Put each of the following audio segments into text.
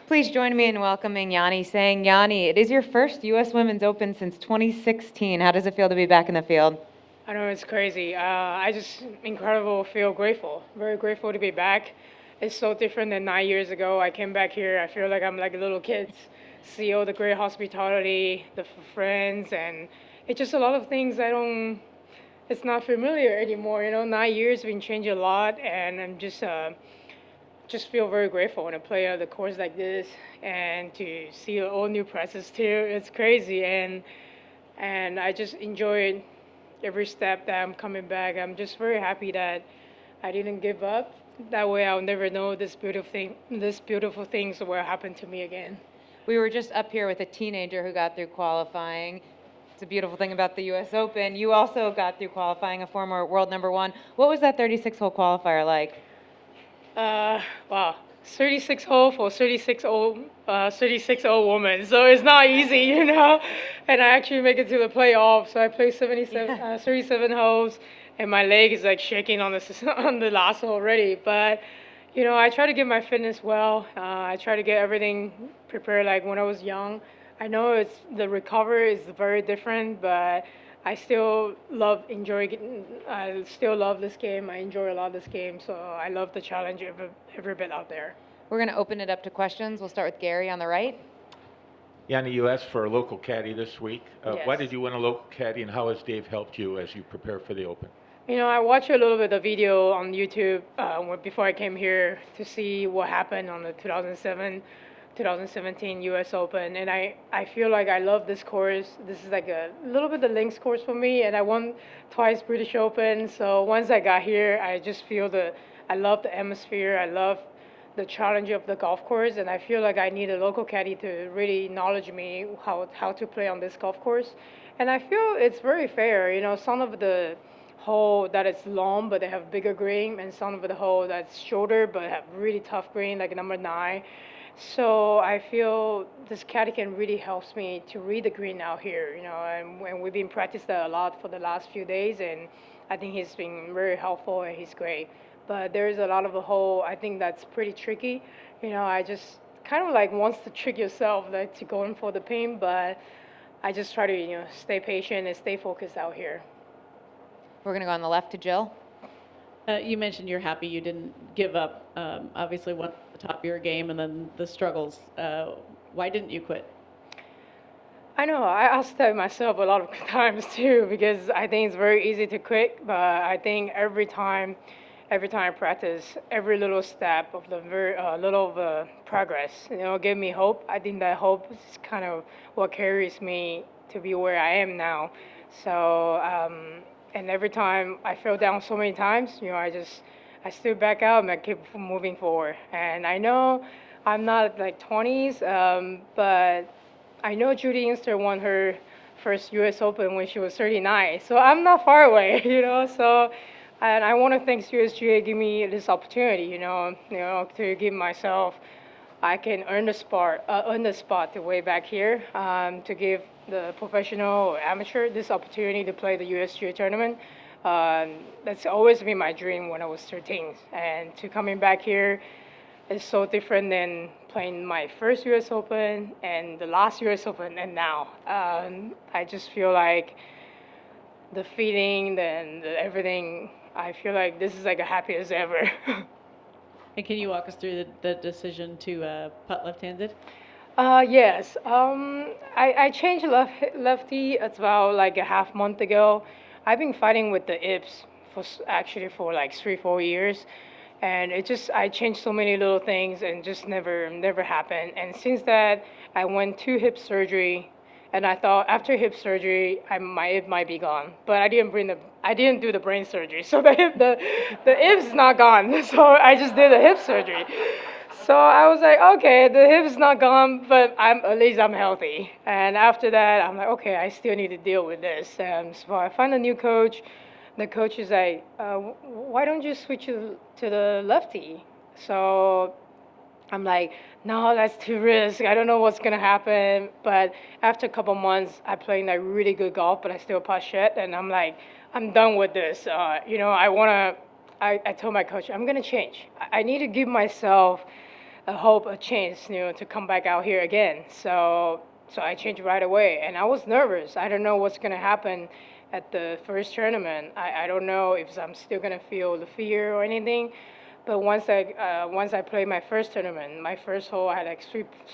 Please join me in welcoming Yani Tseng. Yani, it is your first U.S. Women's Open since 2016. How does it feel to be back in the field? I know it's crazy. I just incredible, feel grateful, very grateful to be back. It's so different than 9 years ago. I came back here. I feel like I'm like a little kid. See all the great hospitality, the friends, and it's just a lot of things I don't. It's not familiar anymore. 9 years been changed a lot, and I'm just feel very grateful when I play the course like this and to see all new presses too. It's crazy, and I just enjoyed every step that I'm coming back. I'm just very happy that I didn't give up. That way, I'll never know this beautiful things will happen to me again. We were just up here with a teenager who got through qualifying. It's a beautiful thing about the U.S. Open. You also got through qualifying, a former world number one. What was that 36-hole qualifier like? Wow, 36 hole for 36 old woman. So it's not easy. And I actually make it to the playoffs. So I play 37 holes, and my leg is like shaking on the on the last hole already. But I try to get my fitness well. I try to get everything prepared like when I was young. I know it's the recovery is very different, but I still I still love this game. I enjoy a lot this game, so I love the challenge every bit out there. We're going to open it up to questions. We'll start with Gary on the right. Yani, you asked for a local caddy this week. Why Yes. did you want a local caddy, and how has Dave helped you as you prepare for the Open? I watched a little bit of video on YouTube before I came here to see what happened on the 2017 U.S. Open, and I feel like I love this course. This is like a little bit the links course for me, and I won twice British Open. So once I got here, I just feel I love the atmosphere. I love the challenge of the golf course, and I feel like I need a local caddy to really knowledge me how to play on this golf course. And I feel it's very fair. Some of the hole that is long but they have bigger green, and some of the hole that's shorter but have really tough green, like number 9. So I feel this caddy can really helps me to read the green out here, and we've been practicing that a lot for the last few days, and I think he's been very helpful and he's great. But there's a lot of the hole I think that's pretty tricky. I just kind of like wants to trick yourself like to go in for the pin, but I just try to stay patient and stay focused out here. We're going to go on the left to Jill. You mentioned you're happy you didn't give up. Obviously, one at the top of your game, and then the struggles. Why didn't you quit? I know. I asked that myself a lot of times too, because I think it's very easy to quit. But I think every time I practice, every little step of the very little of the progress, give me hope. I think that hope is kind of what carries me to be where I am now. So, and every time I fell down so many times, I still back out and I keep moving forward. And I know I'm not like 20s, but I know Judy Inster won her first U.S. Open when she was 39, so I'm not far away, So, and I want to thank USGA give me this opportunity, to give myself. I can earn the spot to way back here, to give the professional or amateur this opportunity to play the USGA tournament. That's always been my dream when I was 13, and to coming back here is so different than playing my first U.S. Open and the last U.S. Open and now. I just feel like the feeling and everything. I feel like this is like the happiest ever. And can you walk us through the decision to putt left-handed? Yes. I changed lefty about like a half month ago. I've been fighting with the hips actually for like 3 4 years, and I changed so many little things and just never happened. And since that, I went to hip surgery, and I thought after hip surgery, my hip might be gone. But I didn't do the brain surgery, so the hip's not gone. So I just did the hip surgery. So I was like, okay, the hip's not gone, but at least I'm healthy. And after that, I'm like, okay, I still need to deal with this. So I find a new coach. The coach is like, why don't you switch to the lefty? So I'm like, no, that's too risk. I don't know what's gonna happen. But after a couple months, I played like really good golf, but I still putt shit. And I'm like, I'm done with this. I told my coach, I'm gonna change. I need to give myself a hope, a chance, to come back out here again. So I changed right away, and I was nervous. I don't know what's gonna happen at the first tournament. I don't know if I'm still gonna feel the fear or anything. But once I played my first tournament, my first hole, I had like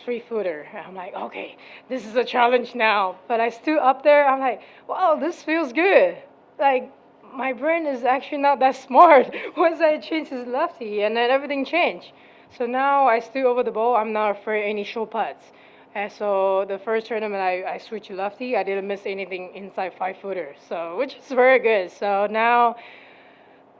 three footer. I'm like, okay, this is a challenge now. But I still up there. I'm like, wow, this feels good. Like my brain is actually not that smart. Once I changed his lefty, and then everything changed. So now I still over the ball. I'm not afraid any short putts. And so the first tournament I switched lefty. I didn't miss anything inside 5 footer. So which is very good. So now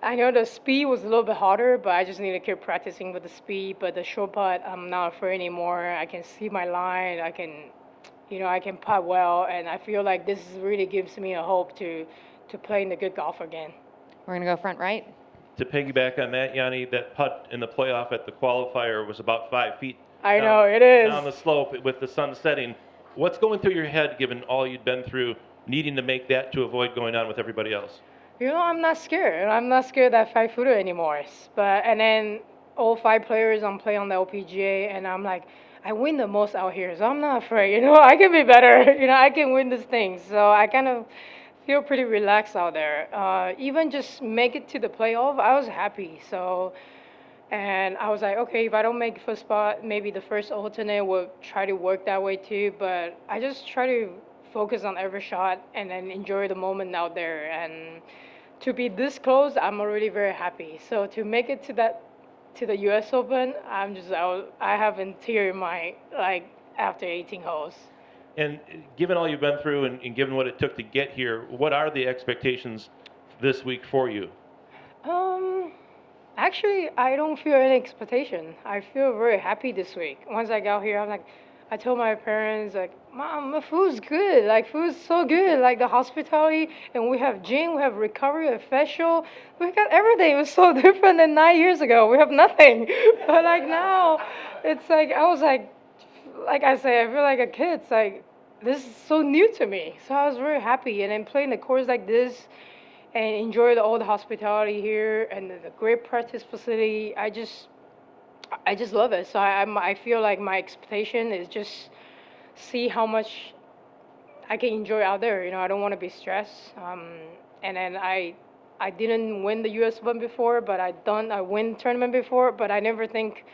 I know the speed was a little bit harder, but I just need to keep practicing with the speed. But the short putt, I'm not afraid anymore. I can see my line. I can putt well, and I feel like this really gives me a hope to playing the good golf again. We're going to go front right. To piggyback on that, Yanni, that putt in the playoff at the qualifier was about 5 feet. I know it is. Down the slope with the sun setting. What's going through your head, given all you'd been through, needing to make that to avoid going on with everybody else? I'm not scared. I'm not scared of that 5 footer anymore. And then all 5 players I'm playing on the LPGA, and I'm like, I win the most out here, so I'm not afraid. I can be better. I can win this thing. So I kind of feel pretty relaxed out there. Even just make it to the playoff, I was happy. And I was like, okay, if I don't make first spot, maybe the first alternate will try to work that way too. But I just try to focus on every shot and then enjoy the moment out there. And to be this close, I'm already very happy. So to make it to the U.S. Open, I have a tear in my, after 18 holes. And given all you've been through and given what it took to get here, what are the expectations this week for you? Actually, I don't feel any expectation. I feel very happy this week. Once I got here, I told my parents, Mom, the food's good. Food's so good. The hospitality, and we have gym, we have recovery, a facial. We got everything. It was so different than 9 years ago. We have nothing. But now, it's I was like I say, I feel like a kid. It's this is so new to me. So I was very happy. And then playing the course like this, and enjoy all the hospitality here and the great practice facility. I just love it. So I feel like my expectation is just see how much I can enjoy out there. I don't want to be stressed. And then I didn't win the U.S. Open before, but I win tournament before, but I never think.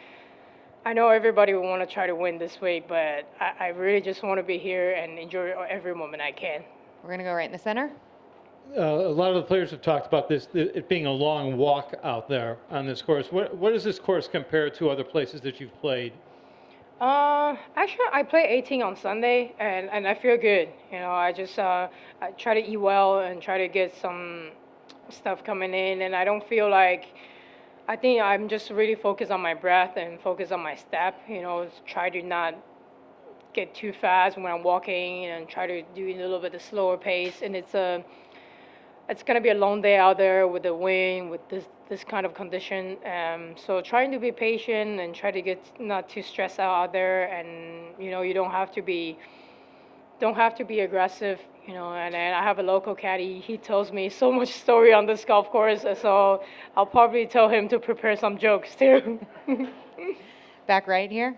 I know everybody will want to try to win this week, but I really just want to be here and enjoy every moment I can. We're going to go right in the center. A lot of the players have talked about this, it being a long walk out there on this course. What does this course compare to other places that you've played? Actually, I play 18 on Sunday, and I feel good. I just I try to eat well and try to get some stuff coming in, and I don't feel like. I think I'm just really focused on my breath and focus on my step. Try to not get too fast when I'm walking, and try to do a little bit of slower pace. And it's gonna be a long day out there with the wind, with this kind of condition. So trying to be patient and try to get not too stressed out there, and you don't have to be aggressive. And then I have a local caddy. He tells me so much story on this golf course, so I'll probably tell him to prepare some jokes too. Back right here.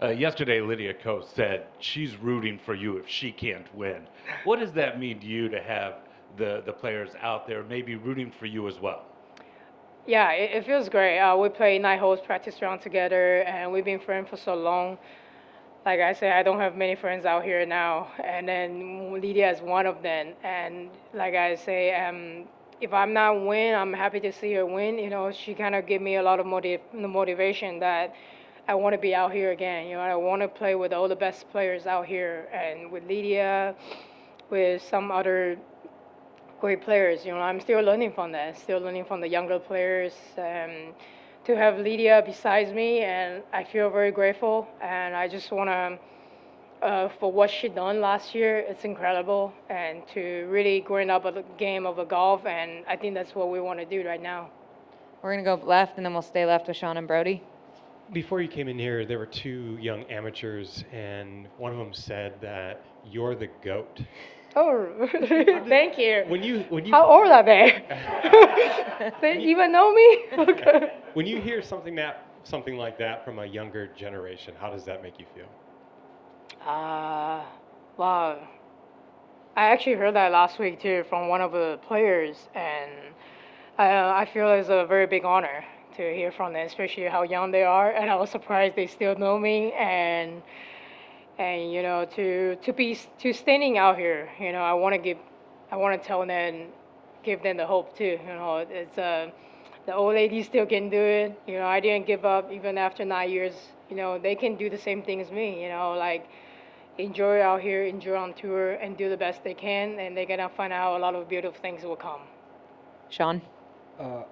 Yesterday, Lydia Ko said she's rooting for you if she can't win. What does that mean to you to have the players out there maybe rooting for you as well? Yeah, it feels great. We play 9 holes practice round together, and we've been friends for so long. Like I say, I don't have many friends out here now, and then Lydia is one of them. And like I say, if I'm not win, I'm happy to see her win. She kind of give me a lot of motivation that I want to be out here again. I want to play with all the best players out here, and with Lydia, with some other great players. I'm still learning from that, still learning from the younger players. To have Lydia besides me, and I feel very grateful, and I just want to, for what she done last year, it's incredible, and to really growing up a game of a golf, and I think that's what we want to do right now. We're going to go left, and then we'll stay left with Sean and Brody. Before you came in here, there were 2 young amateurs, and one of them said that you're the GOAT. Oh, thank you. When you How old are they? They even know me? Okay. When you hear something that something like that from a younger generation? How does that make you feel? Wow. I actually heard that last week too from one of the players, and I feel it's a very big honor to hear from them, especially how young they are. And I was surprised they still know me, and you know to standing out here. You know, I want to tell them, give them the hope too. You know, it's the old lady still can do it. You know, I didn't give up even after 9 years. You know, they can do the same thing as me. You know, like enjoy out here, enjoy on tour, and do the best they can, and they're gonna find out a lot of beautiful things will come. Sean? Uh,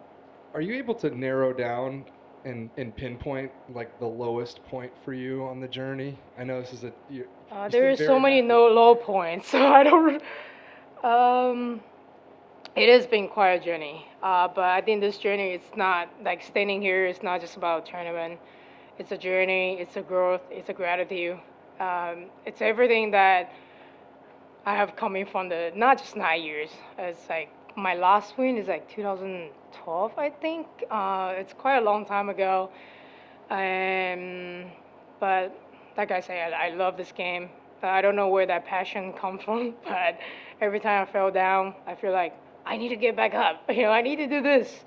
are you able to narrow down and pinpoint like the lowest point for you on the journey? I know this is you There seem is so very many happy. no low points, so I don't. It has been quite a journey, but I think this journey it's not like standing here. It's not just about tournament. It's a journey. It's a growth. It's a gratitude. It's everything that I have coming from the not just 9 years. It's like my last win is like 2012, I think. It's quite a long time ago. But like I say, I love this game. I don't know where that passion comes from, but every time I fell down, I feel like I need to get back up. You know, I need to do this.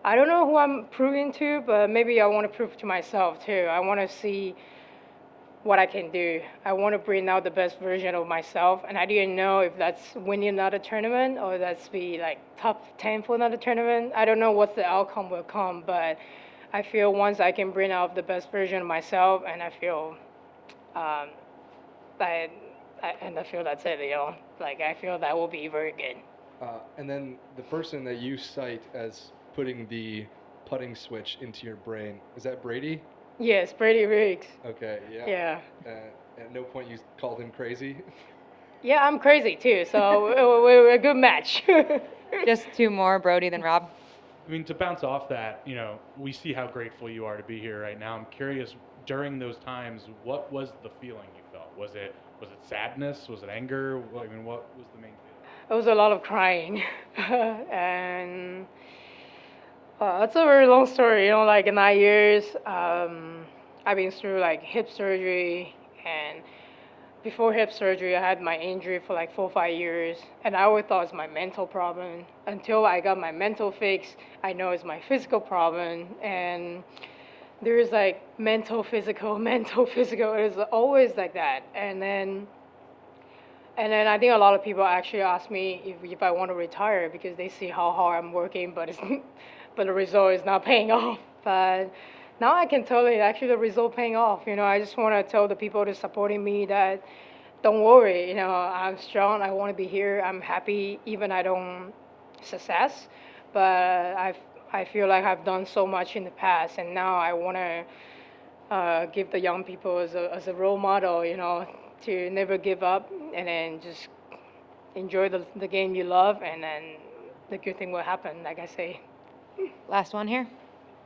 I don't know who I'm proving to, but maybe I want to prove to myself too. I want to see what I can do. I want to bring out the best version of myself, and I didn't know if that's winning another tournament or that's be like top 10 for another tournament. I don't know what the outcome will come, but I feel once I can bring out the best version of myself, and I feel um, that, and I feel that's it, you know. Like I feel that will be very good. And then the person that you cite as putting the putting switch into your brain, is that Brady? Yes, Brady Riggs. Okay, yeah. Yeah. At no point you called him crazy? Yeah, I'm crazy too, so we're a good match. Just two more, Brody, then Rob. I mean, to bounce off that, you know, we see how grateful you are to be here right now. I'm curious, during those times, what was the feeling you felt? Was it sadness? Was it anger? I mean, what was the main feeling? It was a lot of crying, and it's a very long story. You know, like in 9 years, I've been through like hip surgery, and before hip surgery, I had my injury for like 4 or 5 years, and I always thought it was my mental problem. Until I got my mental fix, I know it's my physical problem, and there's like mental, physical, mental, physical. It's always like that, and then I think a lot of people actually ask me if I want to retire because they see how hard I'm working, but it's but the result is not paying off. But now I can tell it actually the result paying off. You know, I just want to tell the people that are supporting me that don't worry. You know, I'm strong. I want to be here. I'm happy even I don't success, but I feel like I've done so much in the past, and now I want to give the young people as a role model, you know, to never give up and then just enjoy the game you love, and then the good thing will happen, like I say. Last one here.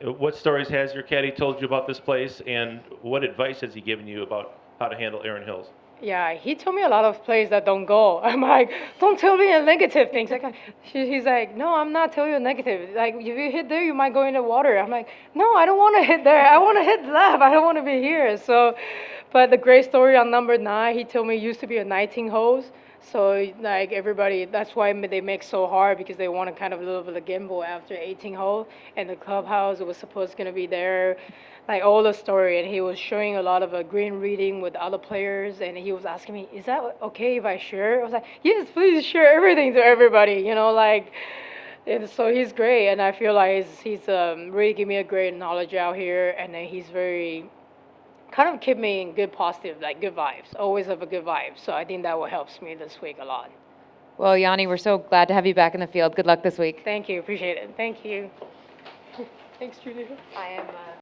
What stories has your caddy told you about this place, and what advice has he given you about how to handle Aaron Hills? Yeah, he told me a lot of plays that don't go. I'm like, don't tell me a negative things. Like, he's like, no, I'm not telling you a negative. Like, if you hit there, you might go in the water. I'm like, no, I don't want to hit there. I want to hit left. I don't want to be here. So, but the great story on number 9, he told me it used to be a 19 holes. So, like, everybody, that's why they make so hard because they want to kind of a little bit of gamble after 18 hole. And the clubhouse was supposed going to be there, like all the story, and he was showing a lot of green reading with other players, and he was asking me, is that okay if I share? I was like, yes, please share everything to everybody, you know, like, and so he's great, and I feel like he's really give me a great knowledge out here, and then he's very, kind of keep me in good positive, like good vibes, always have a good vibe, so I think that will help me this week a lot. Well, Yanni, we're so glad to have you back in the field. Good luck this week. Thank you, appreciate it, thank you. Thanks, Julia. I am.